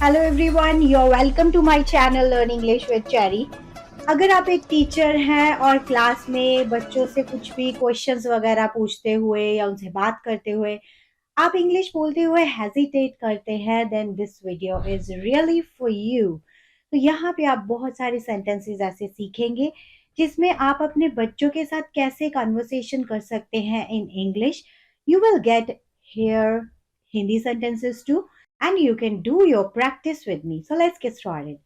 Hello everyone, you're welcome to my channel learn English with Cherry. अगर आप एक teacher हैं और क्लास में बच्चों से कुछ भी क्वेश्चंस वगैरह पूछते हुए या उनसे बात करते हुए आप इंग्लिश बोलते हुए हेजिटेट करते हैं, then this video is really for you. तो यहाँ पे आप बहुत सारे सेंटेंसेस ऐसे सीखेंगे जिसमें आप अपने बच्चों के साथ कैसे कन्वर्सेशन कर सकते हैं in English. You will get here Hindi sentences too, and you can do your practice with me. So let's get started.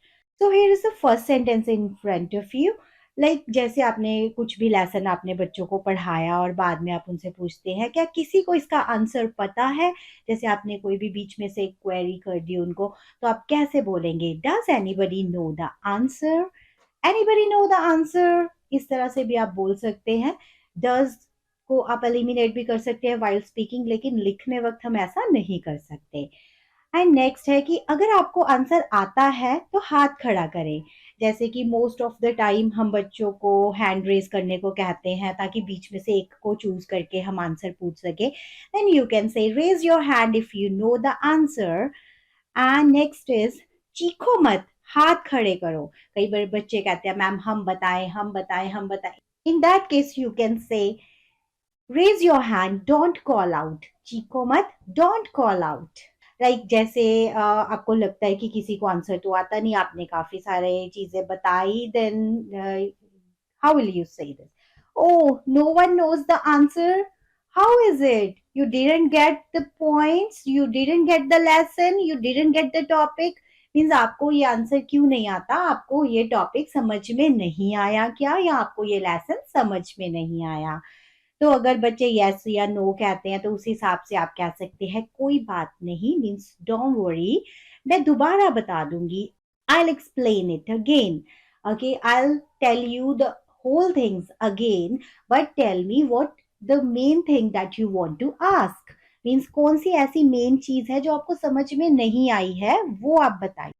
So here is the first sentence in front of you. Like जैसे आपने कुछ भी lesson आपने बच्चों को पढ़ाया और बाद में आप उनसे पूछते हैं क्या किसी को इसका आंसर पता है। जैसे आपने कोई भी बीच में से क्वेरी कर दी उनको, तो आप कैसे बोलेंगे? Does anybody no the answer? Anybody no the answer, इस तरह से भी आप बोल सकते हैं। डज को आप एलिमिनेट भी कर सकते हैं वाइल स्पीकिंग, लेकिन लिखने वक्त हम ऐसा नहीं कर सकते। एंड नेक्स्ट है कि अगर आपको आंसर आता है तो हाथ खड़ा करें। जैसे कि मोस्ट ऑफ द टाइम हम बच्चों को हैंड रेज करने को कहते हैं ताकि बीच में से एक को चूज करके हम आंसर पूछ सके। Then you can say raise your hand if you know the answer. And next is चीखो मत, हाथ खड़े करो। कई बार बच्चे कहते हैं मैम हम बताएं हम बताएं हम बताएं। In that case you can say raise your hand, don't call out. चीखो मत, डोंट कॉल आउट। लाइक जैसे आपको लगता है कि किसी को आंसर तो आता नहीं, आपने काफी सारे चीजें बताई, देन हाउ विल यू से this? Oh, no one knows the answer. How is it? You didn't get the points, you didn't get the lesson, you didn't get the topic. Means आपको ये आंसर क्यों नहीं आता? आपको ये topic समझ में नहीं आया क्या, या आपको ये लेसन समझ में नहीं आया? तो अगर बच्चे यस या नो कहते हैं तो उस हिसाब से आप कह सकते हैं कोई बात नहीं, मीन्स डोंट वरी, मैं दोबारा बता दूंगी। I'll explain it again. Okay, I'll tell you the whole things again, but tell me what the main thing that you want to ask. Means कौन सी ऐसी मेन चीज है जो आपको समझ में नहीं आई है, वो आप बताइए।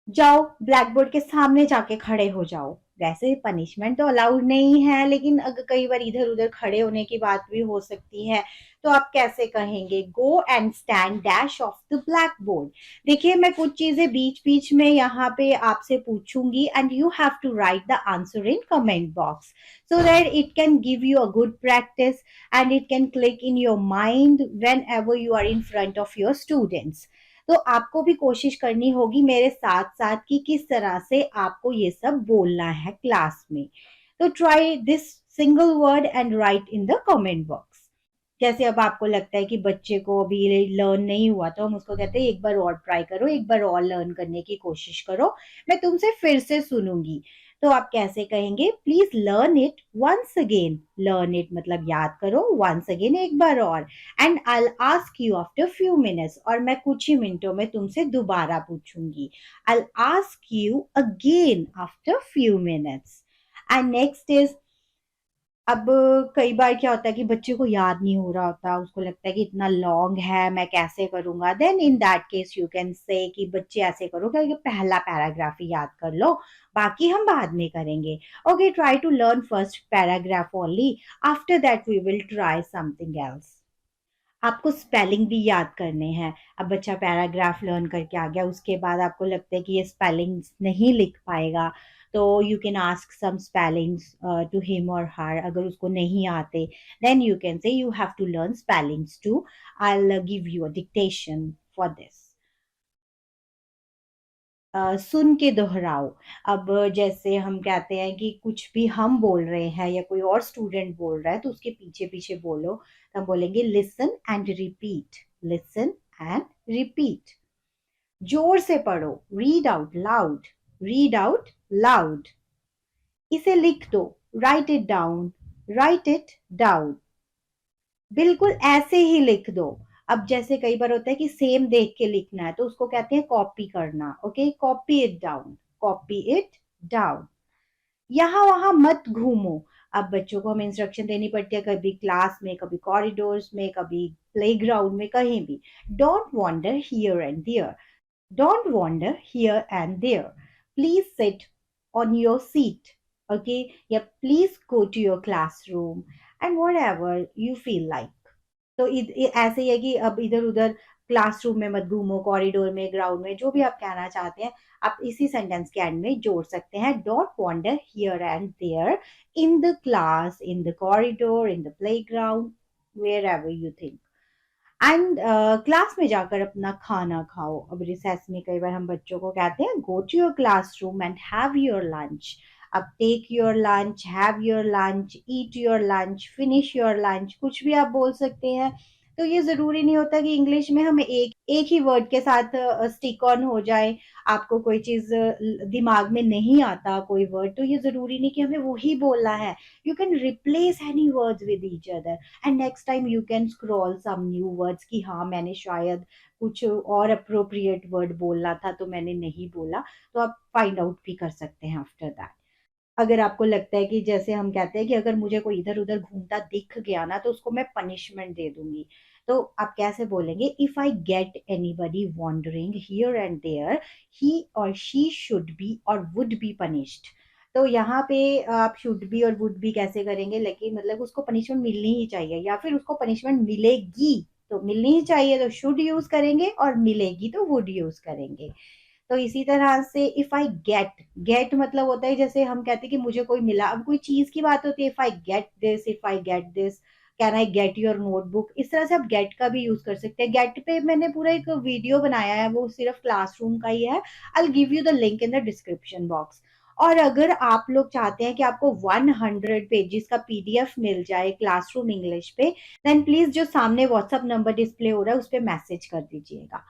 जाओ ब्लैक बोर्ड के सामने जाके खड़े हो जाओ। वैसे पनिशमेंट तो अलाउड नहीं है, लेकिन अगर कई बार इधर उधर खड़े होने की बात भी हो सकती है, तो आप कैसे कहेंगे? गो and stand dash of the black board. देखिए मैं कुछ चीजें बीच बीच में यहाँ पे आपसे पूछूंगी and you have to write the answer in comment box so that it can give you a good practice and it can click in your mind whenever you are in front of your students. तो आपको भी कोशिश करनी होगी मेरे साथ साथ कि किस तरह से आपको ये सब बोलना है क्लास में। तो try this single word and right in the comment box. जैसे अब आपको लगता है कि बच्चे को अभी लर्न नहीं हुआ, तो हम उसको कहते हैं एक बार और ट्राई करो, एक बार और लर्न करने की कोशिश करो, मैं तुमसे फिर से सुनूंगी। तो आप कैसे कहेंगे? Please learn it once again. Learn it मतलब याद करो, वंस अगेन एक बार और। And I ask you after few minutes, और मैं कुछ ही मिनटों में तुमसे दोबारा पूछूंगी। I ask you again after few minutes. And next is, अब कई बार क्या होता है कि बच्चे को याद नहीं हो रहा होता, उसको लगता है कि इतना लॉन्ग है मैं कैसे करूंगा। Then in that case you can say कि बच्चे ऐसे करो कि पहला पैराग्राफ ही याद कर लो, बाकी हम बाद में करेंगे। Okay, try to learn first paragraph only, after that we will try something else. आपको स्पेलिंग भी याद करने हैं। अब बच्चा पैराग्राफ लर्न करके आ गया, उसके बाद आपको लगता है कि ये स्पेलिंग नहीं लिख पाएगा, तो you can ask some spellings to him और हर। अगर उसको नहीं आते, then you can say you have to learn spellings too. I will give you a dictation for this. सुन के दोहराओ। अब जैसे हम कहते हैं कि कुछ भी हम बोल रहे हैं या कोई और स्टूडेंट बोल रहा है, तो उसके पीछे पीछे बोलो। तो हम बोलेंगे listen and repeat, listen and repeat. जोर से पढ़ो, read out loud, read out loud. इसे लिख दो, right it down, right it down. बिल्कुल ऐसे ही लिख दो। अब जैसे कई बार होता है कि सेम देख के लिखना है, तो उसको कहते हैं कॉपी करना। Okay, copy it down, copy it down. यहाँ वहां मत घूमो। अब बच्चों को हमें इंस्ट्रक्शन देनी पड़ती है, कभी क्लास में, कभी कॉरिडोर्स में, कभी प्लेग्राउंड में, कहीं भी। Don't wander here and there, don't wander here and there. Please sit on your seat. Okay, या please go to your classroom and whatever you feel like. तो ऐसे ही है कि अब इधर उधर क्लासरूम में मत घूमो, कॉरिडोर में, ग्राउंड में, जो भी आप कहना चाहते हैं आप इसी सेंटेंस के एंड में जोड़ सकते हैं। Don't wander here and there in the class, in the corridor, in the playground, wherever you think. And class में जाकर अपना खाना खाओ। अब रिसेस में कई बार हम बच्चों को कहते हैं go to your classroom and have your lunch. अब take your lunch, have your lunch, eat your lunch, finish your lunch, कुछ भी आप बोल सकते हैं। तो ये ज़रूरी नहीं होता कि इंग्लिश में हम एक एक ही वर्ड के साथ स्टिक ऑन हो जाए। आपको कोई चीज़ दिमाग में नहीं आता कोई वर्ड, तो ये ज़रूरी नहीं कि हमें वही बोलना है। You can replace any words with each other and next time you can scroll some new words कि हाँ मैंने शायद कुछ और अप्रोप्रिएट वर्ड बोलना था तो मैंने नहीं बोला, तो आप फाइंड आउट भी कर सकते हैं आफ्टर दैट। अगर आपको लगता है कि जैसे हम कहते हैं कि अगर मुझे कोई इधर उधर घूमता दिख गया ना तो उसको मैं पनिशमेंट दे दूंगी, तो आप कैसे बोलेंगे? If I get anybody wandering here and there, he और शी शुड बी और वुड बी पनिश्ड। तो यहाँ पे आप शुड बी और वुड बी कैसे करेंगे, लेकिन मतलब उसको पनिशमेंट मिलनी ही चाहिए या फिर उसको पनिशमेंट मिलेगी। तो मिलनी ही चाहिए तो शुड यूज करेंगे और मिलेगी तो वुड यूज करेंगे। तो इसी तरह से इफ आई गेट, गेट मतलब होता है जैसे हम कहते हैं कि मुझे कोई मिला, अब कोई चीज की बात होती है। If I get this, if I get this, can I get your notebook, इस तरह से आप गेट का भी यूज कर सकते हैं। गेट पे मैंने पूरा एक वीडियो बनाया है, वो सिर्फ क्लासरूम का ही है। I give you the link in the description box. और अगर आप लोग चाहते हैं कि आपको 100 पेजेस का पीडीएफ मिल जाए क्लासरूम इंग्लिश पे, देन प्लीज जो सामने व्हाट्सअप नंबर डिस्प्ले हो रहा है उस पर मैसेज कर दीजिएगा।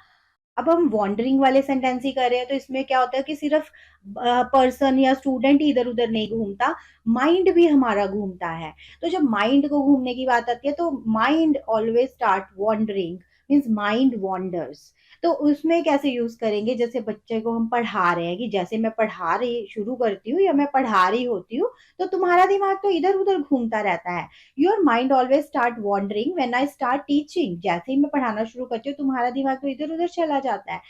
अब हम वॉन्डरिंग वाले सेंटेंस ही कर रहे हैं तो इसमें क्या होता है कि सिर्फ पर्सन या स्टूडेंट ही इधर उधर नहीं घूमता, माइंड भी हमारा घूमता है। तो जब माइंड को घूमने की बात आती है तो mind always start wandering, means mind wanders. तो उसमें कैसे यूज करेंगे? जैसे बच्चे को हम पढ़ा रहे हैं कि जैसे मैं पढ़ा रही शुरू करती हूँ या मैं पढ़ा रही होती हूँ तो तुम्हारा दिमाग तो इधर उधर घूमता रहता है। Your mind always start wandering when I start teaching, जैसे ही मैं पढ़ाना शुरू करती हूँ तुम्हारा दिमाग तो इधर उधर चला जाता है।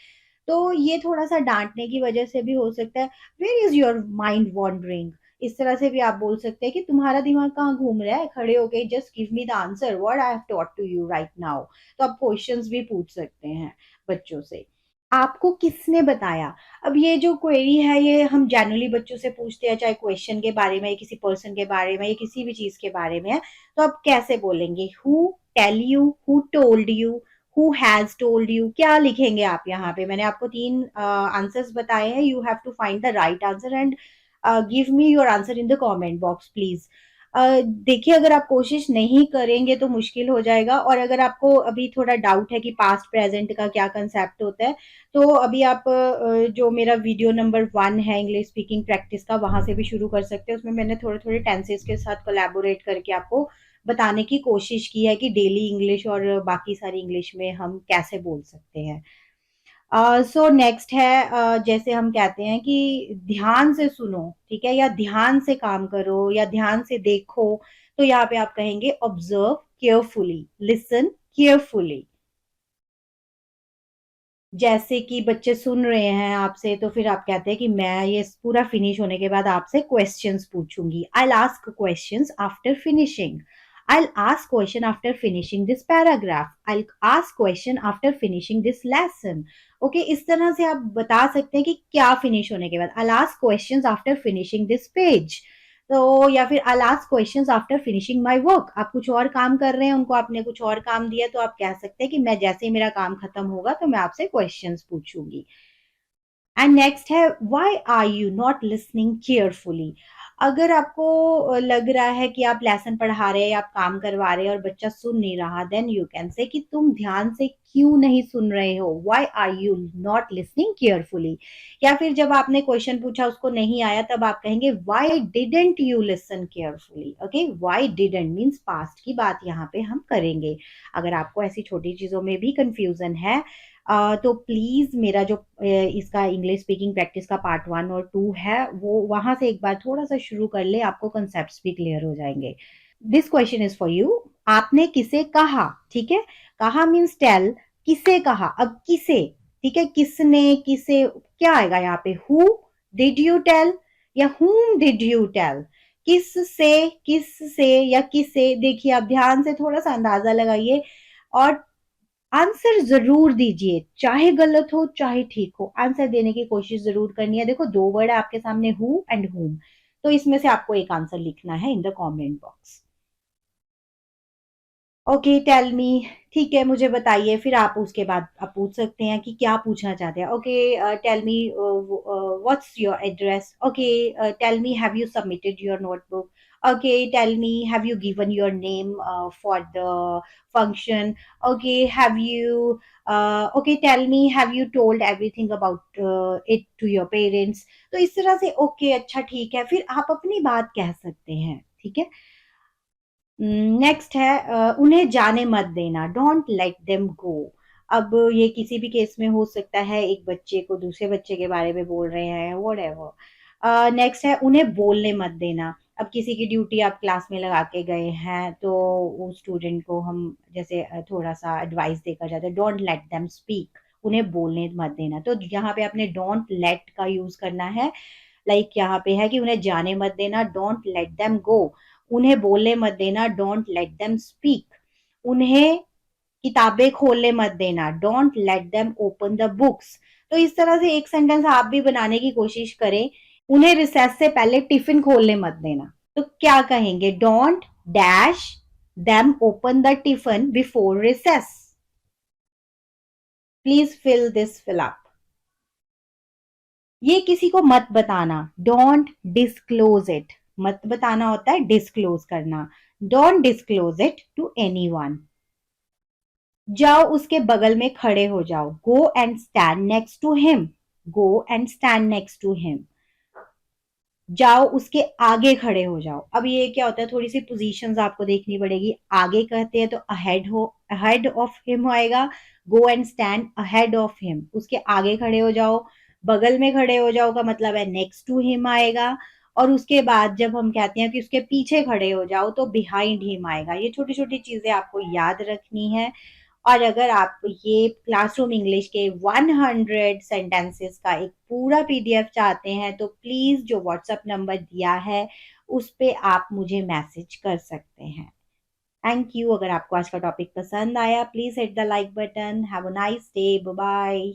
तो ये थोड़ा सा डांटने की वजह से भी हो सकता है, where is your mind wandering. इस तरह से भी आप बोल सकते हैं कि तुम्हारा दिमाग कहाँ घूम रहा है, खड़े होके just give me the answer what I have taught to you right now. तो आप क्वेश्चंस भी पूछ सकते हैं बच्चों से। आपको किसने बताया? अब ये जो क्वेरी है ये हम जनरली बच्चों से पूछते हैं, चाहे क्वेश्चन के बारे में, किसी पर्सन के बारे में या किसी भी चीज के बारे में है। तो आप कैसे बोलेंगे? Who tell you, who told you, who has told you, क्या लिखेंगे आप यहाँ पे? मैंने आपको 3 आंसर्स बताए हैं। You have to find the right answer and give me your answer in the comment box please. देखिए अगर आप कोशिश नहीं करेंगे तो मुश्किल हो जाएगा। और अगर आपको अभी थोड़ा डाउट है कि पास्ट प्रेजेंट का क्या कंसेप्ट होता है, तो अभी आप जो मेरा वीडियो नंबर 1 है इंग्लिश स्पीकिंग प्रैक्टिस का, वहां से भी शुरू कर सकते हैं। उसमें मैंने थोड़े थोड़े टेंसेस के साथ कोलैबोरेट करके आपको बताने की कोशिश की है कि डेली इंग्लिश और बाकी सारी इंग्लिश में हम कैसे बोल सकते हैं। सो नेक्स्ट है जैसे हम कहते हैं कि ध्यान से सुनो, ठीक है, या ध्यान से काम करो या ध्यान से देखो। तो यहाँ पे आप कहेंगे ऑब्जर्व केयरफुली, लिसन केयरफुली। जैसे कि बच्चे सुन रहे हैं आपसे तो फिर आप कहते हैं कि मैं ये पूरा फिनिश होने के बाद आपसे क्वेश्चंस पूछूंगी। I ask questions after finishing, I ask question after finishing this paragraph, I ask question after finishing this lesson. Okay, इस तरह से आप बता सकते हैं कि क्या फिनिश होने के बाद। I ask questions after finishing this page, तो या फिर I ask questions after finishing my work. आप कुछ और काम कर रहे हैं, उनको आपने कुछ और काम दिया, तो आप कह सकते हैं कि मैं जैसे ही मेरा काम खत्म होगा तो मैं आपसे क्वेश्चंस पूछूंगी। एंड नेक्स्ट है why are you not listening carefully. अगर आपको लग रहा है कि आप लेसन पढ़ा रहे हैं या आप काम करवा रहे हैं और बच्चा सुन नहीं रहा, देन यू कैन से कि तुम ध्यान से क्यों नहीं सुन रहे हो, why are you not listening carefully. या फिर जब आपने क्वेश्चन पूछा उसको नहीं आया तब आप कहेंगे why didn't you listen carefully. Okay, why didn't means past की बात यहाँ पे हम करेंगे। अगर आपको ऐसी छोटी चीजों में भी कंफ्यूजन है तो प्लीज मेरा जो इसका इंग्लिश स्पीकिंग प्रैक्टिस का पार्ट 1 और 2 है वो वहां से एक बार थोड़ा सा शुरू कर ले, आपको कंसेप्ट भी क्लियर हो जाएंगे। This question is for you. आपने किसे कहा, ठीक है, कहा मीन्स टेल, किसे कहा, अब किसे, ठीक है, किसने, किसे, क्या आएगा यहाँ पे? हु डिड यू टेल या हुम डिड यू टेल? किस से, किस से या किसे। देखिए आप ध्यान से थोड़ा सा अंदाजा लगाइए। और आंसर जरूर दीजिए, चाहे गलत हो चाहे ठीक हो, आंसर देने की कोशिश जरूर करनी है। देखो, दो वर्ड है आपके सामने, हु एंड हुम, तो इसमें से आपको एक आंसर लिखना है in the comment box. Okay, tell me. ठीक है, मुझे बताइए, फिर आप उसके बाद आप पूछ सकते हैं कि क्या पूछना चाहते हैं। Okay, tell me what's your address. Okay, tell me have you submitted your notebook. Okay, tell me have you given your name for the function. Okay, have you okay, tell me have you told everything about it to your parents. तो इस तरह से okay, अच्छा ठीक है, फिर आप अपनी बात कह सकते हैं। ठीक है। नेक्स्ट है उन्हें जाने मत देना, डोंट लेट देम गो। अब ये किसी भी केस में हो सकता है, एक बच्चे को दूसरे बच्चे के बारे में बोल रहे हैं, व्हाटएवर। नेक्स्ट है उन्हें बोलने मत देना। अब किसी की ड्यूटी आप क्लास में लगा के गए हैं, तो उस स्टूडेंट को हम जैसे थोड़ा सा एडवाइस देकर जाते हैं, डोंट लेट देम स्पीक, उन्हें बोलने मत देना। तो यहाँ पे आपने डोंट लेट का यूज करना है। लाइक यहाँ पे है कि उन्हें जाने मत देना, डोंट लेट देम गो। उन्हें बोलने मत देना, डोंट लेट देम स्पीक। उन्हें किताबें खोलने मत देना, don't let them open the books. तो इस तरह से एक सेंटेंस आप भी बनाने की कोशिश करें। उन्हें रिसेस से पहले टिफिन खोलने मत देना, तो क्या कहेंगे, don't dash them open the tiffin before recess. Please fill this fill up. ये किसी को मत बताना, डोंट डिस्क्लोज इट। मत बताना होता है डिस्क्लोज करना, don't disclose it to anyone. जाओ उसके बगल में खड़े हो जाओ, go and stand next to him, go and stand next to him. जाओ उसके आगे खड़े हो जाओ। अब ये क्या होता है, थोड़ी सी पोजीशंस आपको देखनी पड़ेगी। आगे कहते हैं तो अहेड ऑफ हिम आएगा, गो and stand ahead of him, उसके आगे खड़े हो जाओ। बगल में खड़े हो जाओ का मतलब है नेक्स्ट टू हिम आएगा। और उसके बाद जब हम कहते हैं कि उसके पीछे खड़े हो जाओ, तो बिहाइंड हिम आएगा। ये छोटी छोटी चीजें आपको याद रखनी है। और अगर आप ये क्लासरूम इंग्लिश के 100 सेंटेंसेस का एक पूरा पीडीएफ चाहते हैं, तो प्लीज जो व्हाट्सएप नंबर दिया है उस पे आप मुझे मैसेज कर सकते हैं। Thank you. अगर आपको आज का टॉपिक पसंद आया, please hit the like button. Have a nice day, bye bye.